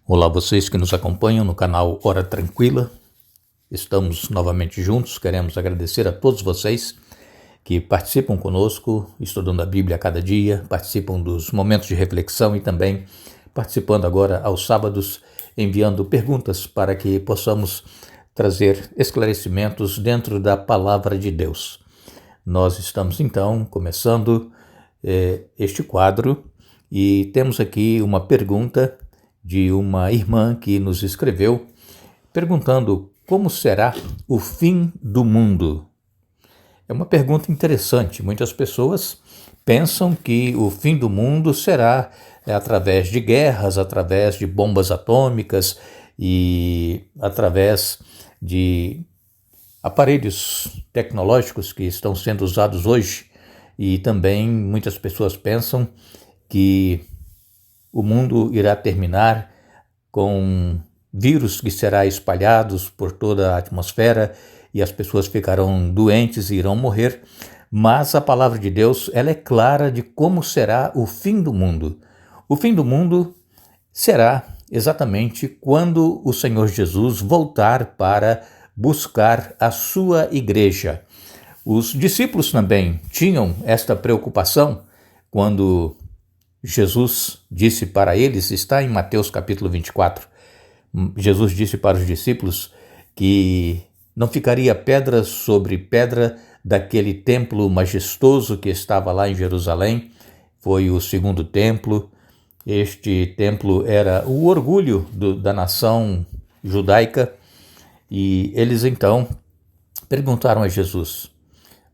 Olá, vocês que nos acompanham no canal Hora Tranquila. Estamos novamente juntos. Queremos agradecer a todos vocês que participam conosco, estudando a Bíblia a cada dia, participam dos momentos de reflexão e também participando agora aos sábados, enviando perguntas para que possamos trazer esclarecimentos dentro da Palavra de Deus. Nós estamos então começando este quadro e temos aqui uma pergunta de uma irmã que nos escreveu perguntando como será o fim do mundo. É uma pergunta interessante. Muitas pessoas pensam que o fim do mundo será através de guerras, através de bombas atômicas e através de aparelhos tecnológicos que estão sendo usados hoje. E também muitas pessoas pensam que o mundo irá terminar com vírus que será espalhados por toda a atmosfera e as pessoas ficarão doentes e irão morrer. Mas a palavra de Deus, ela é clara de como será o fim do mundo. O fim do mundo será exatamente quando o Senhor Jesus voltar para buscar a sua igreja. Os discípulos também tinham esta preocupação quando Jesus disse para eles, está em Mateus capítulo 24, Jesus disse para os discípulos que não ficaria pedra sobre pedra daquele templo majestoso que estava lá em Jerusalém. Foi o segundo templo. Este templo era o orgulho da nação judaica. E eles então perguntaram a Jesus: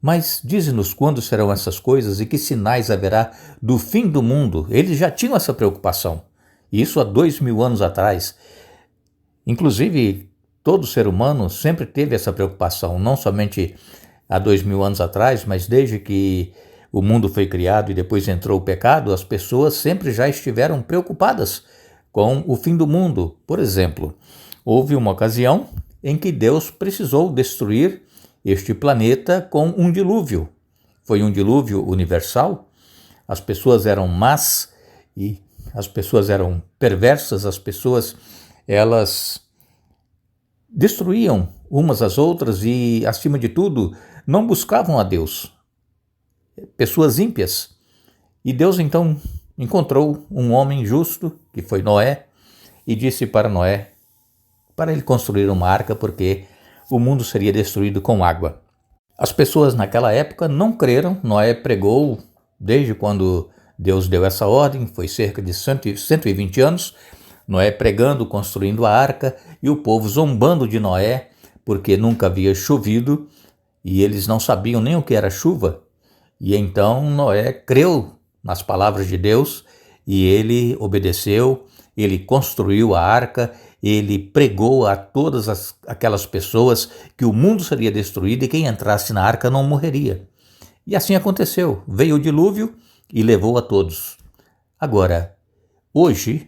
mas dize-nos quando serão essas coisas e que sinais haverá do fim do mundo. Eles já tinham essa preocupação, isso há 2000 anos atrás. Inclusive, todo ser humano sempre teve essa preocupação, não somente há 2000 anos atrás, mas desde que o mundo foi criado e depois entrou o pecado, as pessoas sempre já estiveram preocupadas com o fim do mundo. Por exemplo, houve uma ocasião em que Deus precisou destruir este planeta com um dilúvio. Foi um dilúvio universal. As pessoas eram más e as pessoas eram perversas, as pessoas elas destruíam umas às outras e, acima de tudo, não buscavam a Deus. Pessoas ímpias. E Deus então encontrou um homem justo, que foi Noé, e disse para Noé para ele construir uma arca, porque o mundo seria destruído com água. As pessoas naquela época não creram. Noé pregou desde quando Deus deu essa ordem, foi cerca de 120 anos, Noé pregando, construindo a arca, e o povo zombando de Noé, porque nunca havia chovido, e eles não sabiam nem o que era chuva. E então Noé creu nas palavras de Deus, e ele obedeceu, ele construiu a arca, ele pregou a todas aquelas pessoas que o mundo seria destruído e quem entrasse na arca não morreria. E assim aconteceu. Veio o dilúvio e levou a todos. Agora, hoje,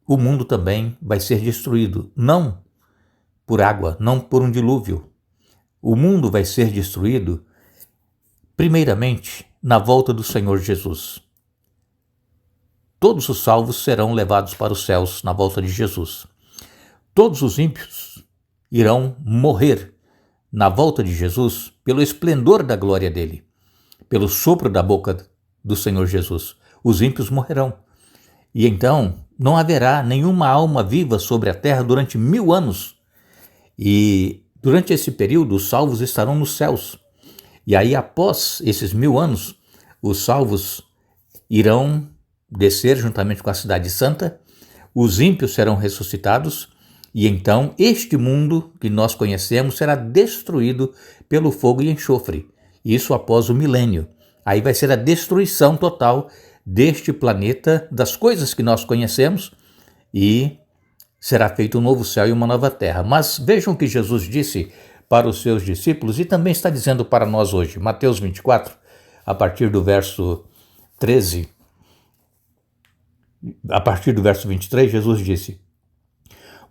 o mundo também vai ser destruído, não por água, não por um dilúvio. O mundo vai ser destruído, primeiramente, na volta do Senhor Jesus. Todos os salvos serão levados para os céus na volta de Jesus. Todos os ímpios irão morrer na volta de Jesus pelo esplendor da glória dele, pelo sopro da boca do Senhor Jesus. Os ímpios morrerão. E então não haverá nenhuma alma viva sobre a terra durante 1000 anos. E durante esse período os salvos estarão nos céus. E aí, após esses 1000 anos, os salvos irão descer juntamente com a cidade santa, os ímpios serão ressuscitados, e então este mundo que nós conhecemos será destruído pelo fogo e enxofre. Isso após o milênio. Aí vai ser a destruição total deste planeta, das coisas que nós conhecemos, e será feito um novo céu e uma nova terra. Mas vejam o que Jesus disse para os seus discípulos e também está dizendo para nós hoje. Mateus 24, a partir do verso 13, a partir do verso 23, Jesus disse: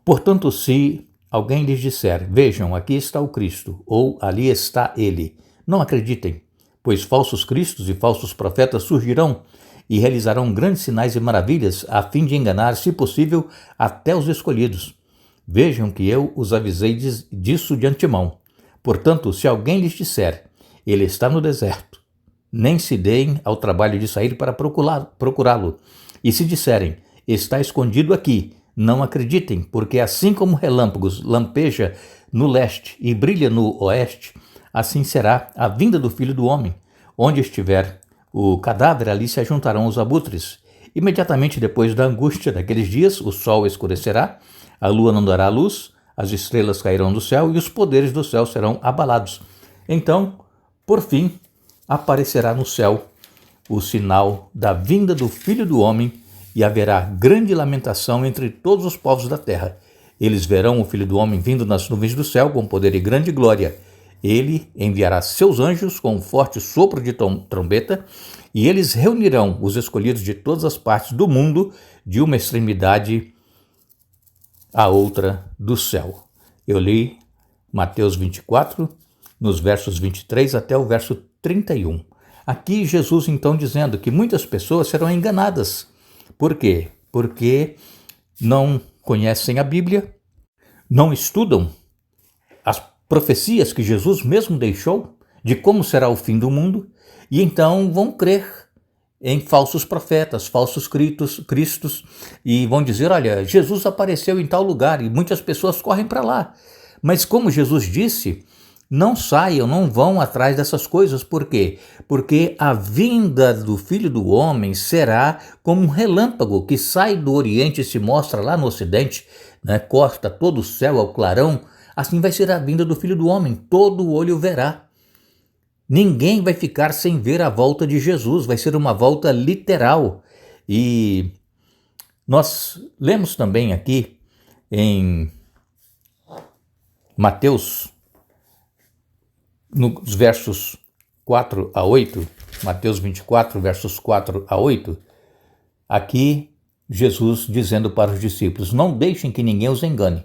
portanto, se alguém lhes disser, vejam, aqui está o Cristo, ou ali está ele, não acreditem, pois falsos cristos e falsos profetas surgirão e realizarão grandes sinais e maravilhas, a fim de enganar, se possível, até os escolhidos. Vejam que eu os avisei disso de antemão. Portanto, se alguém lhes disser, ele está no deserto, nem se deem ao trabalho de sair para procurá-lo. E se disserem, está escondido aqui, não acreditem, porque assim como relâmpagos lampeja no leste e brilha no oeste, assim será a vinda do Filho do Homem. Onde estiver o cadáver, ali se ajuntarão os abutres. Imediatamente depois da angústia daqueles dias, o sol escurecerá, a lua não dará luz, as estrelas cairão do céu e os poderes do céu serão abalados. Então, por fim, aparecerá no céu o sinal da vinda do Filho do Homem e haverá grande lamentação entre todos os povos da terra. Eles verão o Filho do Homem vindo nas nuvens do céu com poder e grande glória. Ele enviará seus anjos com um forte sopro de trombeta e eles reunirão os escolhidos de todas as partes do mundo, de uma extremidade à outra do céu. Eu li Mateus 24, nos versos 23 até o verso 31. Aqui Jesus então dizendo que muitas pessoas serão enganadas. Por quê? Porque não conhecem a Bíblia, não estudam as profecias que Jesus mesmo deixou de como será o fim do mundo, e então vão crer em falsos profetas, falsos cristos, e vão dizer, olha, Jesus apareceu em tal lugar, e muitas pessoas correm para lá. Mas como Jesus disse, não saiam, não vão atrás dessas coisas. Por quê? Porque a vinda do Filho do Homem será como um relâmpago que sai do Oriente e se mostra lá no Ocidente, né? Corta todo o céu ao clarão. Assim vai ser a vinda do Filho do Homem, todo olho verá. Ninguém vai ficar sem ver a volta de Jesus, vai ser uma volta literal. E nós lemos também aqui em Mateus, nos versos 4 a 8, Mateus 24, versos 4 a 8, aqui Jesus dizendo para os discípulos, não deixem que ninguém os engane,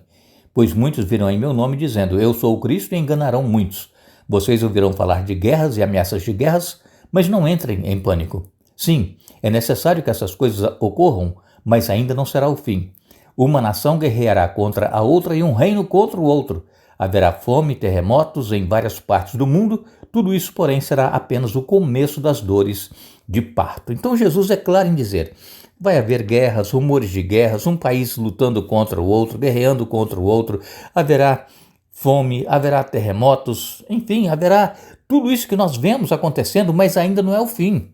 pois muitos virão em meu nome dizendo, eu sou o Cristo, e enganarão muitos. Vocês ouvirão falar de guerras e ameaças de guerras, mas não entrem em pânico. Sim, é necessário que essas coisas ocorram, mas ainda não será o fim. Uma nação guerreará contra a outra e um reino contra o outro. Haverá fome e terremotos em várias partes do mundo, tudo isso, porém, será apenas o começo das dores de parto. Então Jesus é claro em dizer, vai haver guerras, rumores de guerras, um país lutando contra o outro, guerreando contra o outro, haverá fome, haverá terremotos, enfim, haverá tudo isso que nós vemos acontecendo, mas ainda não é o fim.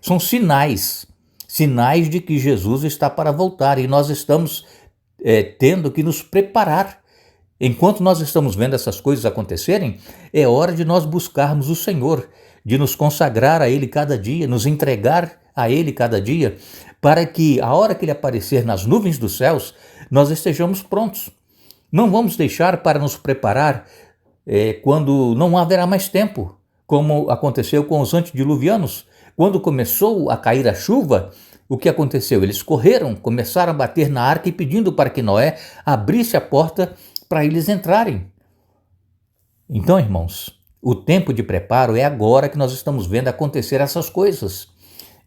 São sinais de que Jesus está para voltar e nós estamos tendo que nos preparar. Enquanto nós estamos vendo essas coisas acontecerem, é hora de nós buscarmos o Senhor, de nos consagrar a Ele cada dia, nos entregar a Ele cada dia, para que a hora que Ele aparecer nas nuvens dos céus, nós estejamos prontos. Não vamos deixar para nos preparar quando não haverá mais tempo, como aconteceu com os antediluvianos. Quando começou a cair a chuva, o que aconteceu? Eles correram, começaram a bater na arca e pedindo para que Noé abrisse a porta para eles entrarem. Então, irmãos, o tempo de preparo é agora que nós estamos vendo acontecer essas coisas.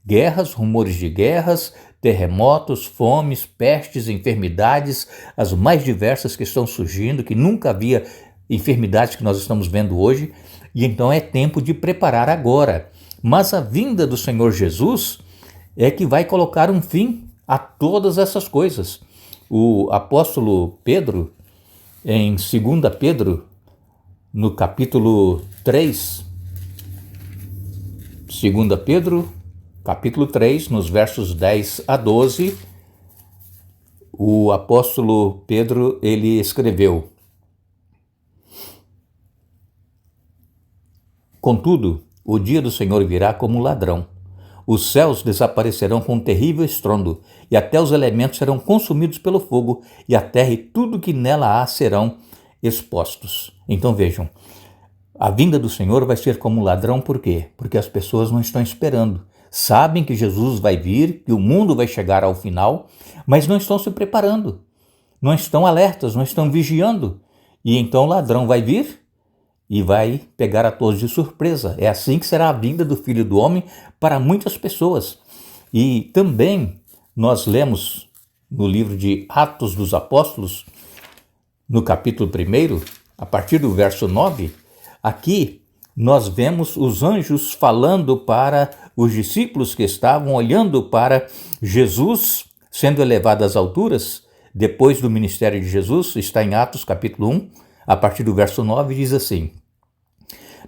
Guerras, rumores de guerras, terremotos, fomes, pestes, enfermidades, as mais diversas que estão surgindo, que nunca havia enfermidades que nós estamos vendo hoje, e então é tempo de preparar agora. Mas a vinda do Senhor Jesus é que vai colocar um fim a todas essas coisas. O apóstolo Pedro, em 2 Pedro, no capítulo 3, 2 Pedro, capítulo 3, nos versos 10 a 12, o apóstolo Pedro, ele escreveu, contudo, o dia do Senhor virá como um ladrão. Os céus desaparecerão com um terrível estrondo, e até os elementos serão consumidos pelo fogo, e a terra e tudo que nela há serão expostos. Então vejam, a vinda do Senhor vai ser como um ladrão, por quê? Porque as pessoas não estão esperando. Sabem que Jesus vai vir, que o mundo vai chegar ao final, mas não estão se preparando, não estão alertas, não estão vigiando. E então o ladrão vai vir e vai pegar a todos de surpresa. É assim que será a vinda do Filho do Homem para muitas pessoas. E também nós lemos no livro de Atos dos Apóstolos, no capítulo 1, a partir do verso 9, aqui nós vemos os anjos falando para os discípulos que estavam olhando para Jesus sendo elevado às alturas, depois do ministério de Jesus, está em Atos capítulo 1, a partir do verso 9, diz assim: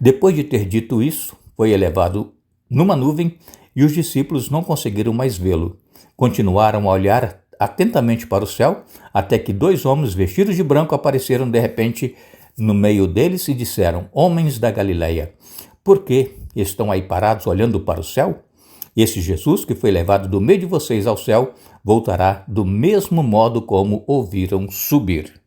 depois de ter dito isso, foi elevado numa nuvem e os discípulos não conseguiram mais vê-lo. Continuaram a olhar atentamente para o céu, até que 2 homens vestidos de branco apareceram de repente no meio deles e disseram: homens da Galileia, por que estão aí parados olhando para o céu? Esse Jesus que foi levado do meio de vocês ao céu voltará do mesmo modo como o viram subir.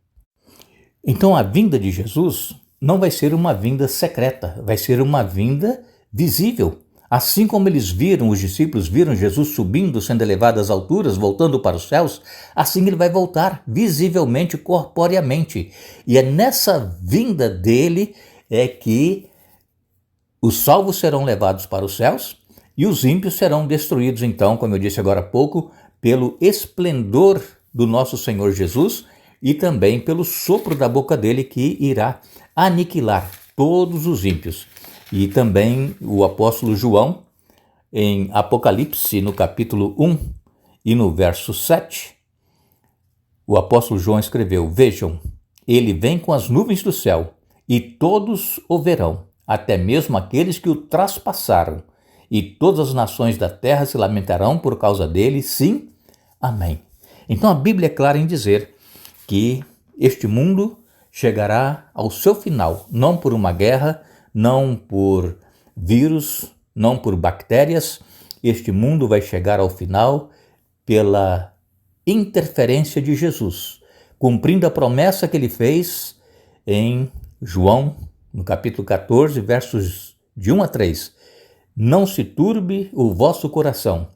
Então a vinda de Jesus não vai ser uma vinda secreta, vai ser uma vinda visível. Assim como os discípulos viram Jesus subindo, sendo elevado às alturas, voltando para os céus, assim ele vai voltar visivelmente, corporeamente. E é nessa vinda dele é que os salvos serão levados para os céus e os ímpios serão destruídos, então, como eu disse agora há pouco, pelo esplendor do nosso Senhor Jesus e também pelo sopro da boca dele que irá aniquilar todos os ímpios. E também o apóstolo João, em Apocalipse, no capítulo 1 e no verso 7, o apóstolo João escreveu: vejam, ele vem com as nuvens do céu, e todos o verão, até mesmo aqueles que o traspassaram, e todas as nações da terra se lamentarão por causa dele, sim, amém. Então a Bíblia é clara em dizer que este mundo chegará ao seu final, não por uma guerra, não por vírus, não por bactérias. Este mundo vai chegar ao final pela interferência de Jesus, cumprindo a promessa que ele fez em João, no capítulo 14, versos de 1 a 3. Não se turbe o vosso coração.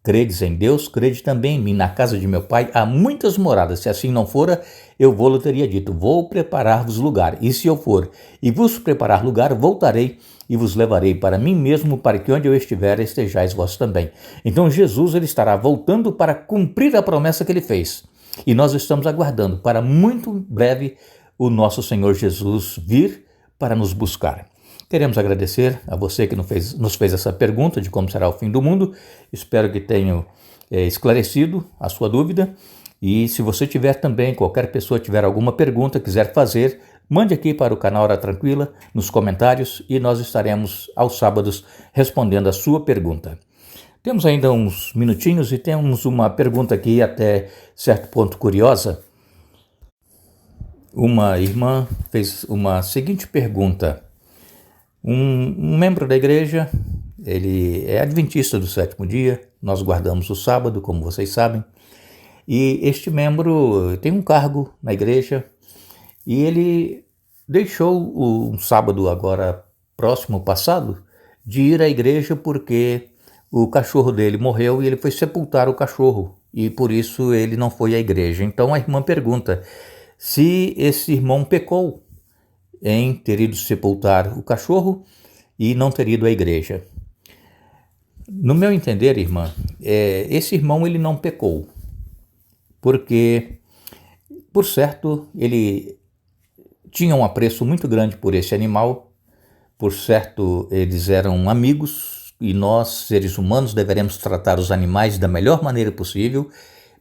Credes em Deus, crede também em mim. Na casa de meu pai há muitas moradas. Se assim não fora, eu vou-lhe teria dito: vou preparar-vos lugar. E se eu for e vos preparar lugar, voltarei e vos levarei para mim mesmo, para que onde eu estiver, estejais vós também. Então Jesus ele estará voltando para cumprir a promessa que ele fez. E nós estamos aguardando para muito breve o nosso Senhor Jesus vir para nos buscar. Queremos agradecer a você que nos fez essa pergunta de como será o fim do mundo. Espero que tenha esclarecido a sua dúvida. E se você tiver também, qualquer pessoa tiver alguma pergunta, quiser fazer, mande aqui para o canal Hora Tranquila, nos comentários, e nós estaremos aos sábados respondendo a sua pergunta. Temos ainda uns minutinhos e temos uma pergunta aqui até certo ponto curiosa. Uma irmã fez uma seguinte pergunta. Um membro da igreja, ele é adventista do 7º dia, nós guardamos o sábado, como vocês sabem, e este membro tem um cargo na igreja e ele deixou um sábado agora próximo passado de ir à igreja porque o cachorro dele morreu e ele foi sepultar o cachorro e por isso ele não foi à igreja. Então a irmã pergunta se esse irmão pecou em ter ido sepultar o cachorro e não ter ido à igreja. No meu entender, irmã, esse irmão ele não pecou, porque, por certo, ele tinha um apreço muito grande por esse animal, por certo, eles eram amigos e nós, seres humanos, deveremos tratar os animais da melhor maneira possível,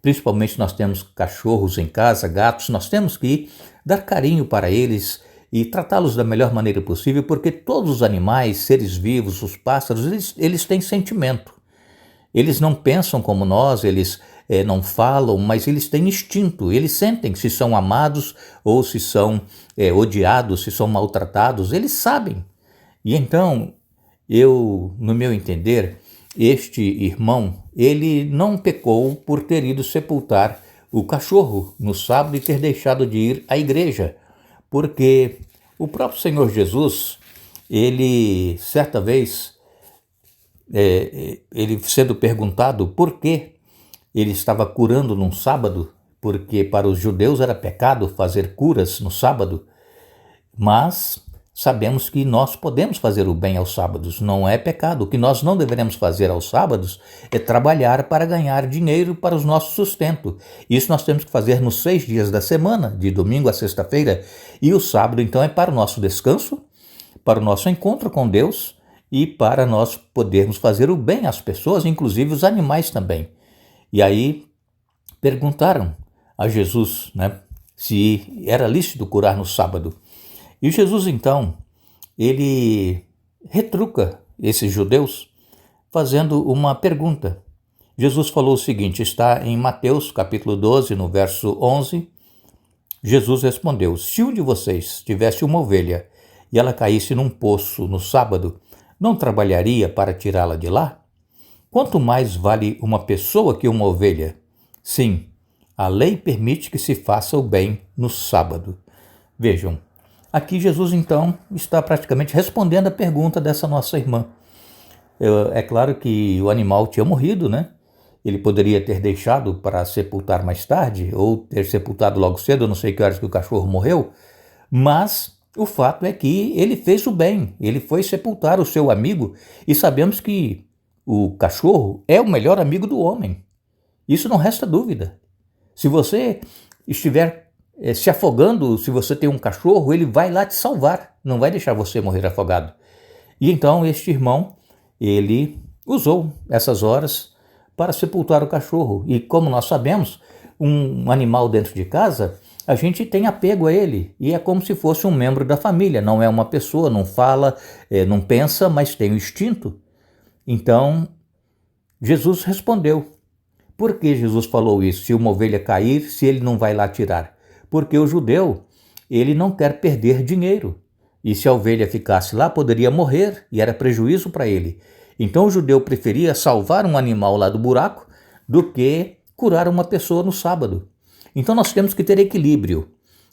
principalmente nós temos cachorros em casa, gatos, nós temos que dar carinho para eles e tratá-los da melhor maneira possível, porque todos os animais, seres vivos, os pássaros, eles têm sentimento. Eles não pensam como nós, eles não falam, mas eles têm instinto, eles sentem se são amados ou se são odiados, se são maltratados, eles sabem. E então, no meu entender, este irmão, ele não pecou por ter ido sepultar o cachorro no sábado e ter deixado de ir à igreja, porque o próprio Senhor Jesus, ele certa vez, ele sendo perguntado por que ele estava curando num sábado, porque para os judeus era pecado fazer curas no sábado, mas sabemos que nós podemos fazer o bem aos sábados, não é pecado. O que nós não deveremos fazer aos sábados é trabalhar para ganhar dinheiro para o nosso sustento. Isso nós temos que fazer nos 6 dias da semana, de domingo a sexta-feira, e o sábado então é para o nosso descanso, para o nosso encontro com Deus e para nós podermos fazer o bem às pessoas, inclusive os animais também. E aí perguntaram a Jesus, se era lícito curar no sábado. E Jesus, então, ele retruca esses judeus fazendo uma pergunta. Jesus falou o seguinte, está em Mateus capítulo 12, no verso 11. Jesus respondeu, se um de vocês tivesse uma ovelha e ela caísse num poço no sábado, não trabalharia para tirá-la de lá? Quanto mais vale uma pessoa que uma ovelha? Sim, a lei permite que se faça o bem no sábado. Vejam, aqui Jesus então está praticamente respondendo a pergunta dessa nossa irmã. É claro que o animal tinha morrido, Ele poderia ter deixado para sepultar mais tarde, ou ter sepultado logo cedo, eu não sei que horas que o cachorro morreu, mas o fato é que ele fez o bem, ele foi sepultar o seu amigo, e sabemos que o cachorro é o melhor amigo do homem. Isso não resta dúvida. Se você estiver se afogando, se você tem um cachorro, ele vai lá te salvar, não vai deixar você morrer afogado. E então este irmão, ele usou essas horas para sepultar o cachorro. E como nós sabemos, um animal dentro de casa, a gente tem apego a ele, e é como se fosse um membro da família, não é uma pessoa, não fala, não pensa, mas tem o instinto. Então, Jesus respondeu. Por que Jesus falou isso? Se uma ovelha cair, se ele não vai lá tirar? Porque o judeu, ele não quer perder dinheiro. E se a ovelha ficasse lá, poderia morrer e era prejuízo para ele. Então o judeu preferia salvar um animal lá do buraco do que curar uma pessoa no sábado. Então nós temos que ter equilíbrio.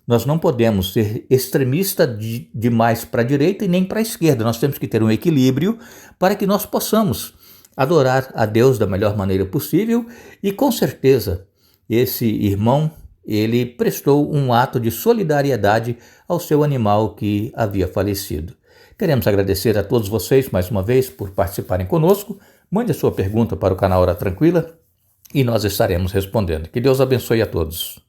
Nós não podemos ser extremista demais para a direita e nem para a esquerda. Nós temos que ter um equilíbrio para que nós possamos adorar a Deus da melhor maneira possível, e com certeza esse irmão, ele prestou um ato de solidariedade ao seu animal que havia falecido. Queremos agradecer a todos vocês mais uma vez por participarem conosco. Mande a sua pergunta para o canal Hora Tranquila e nós estaremos respondendo. Que Deus abençoe a todos.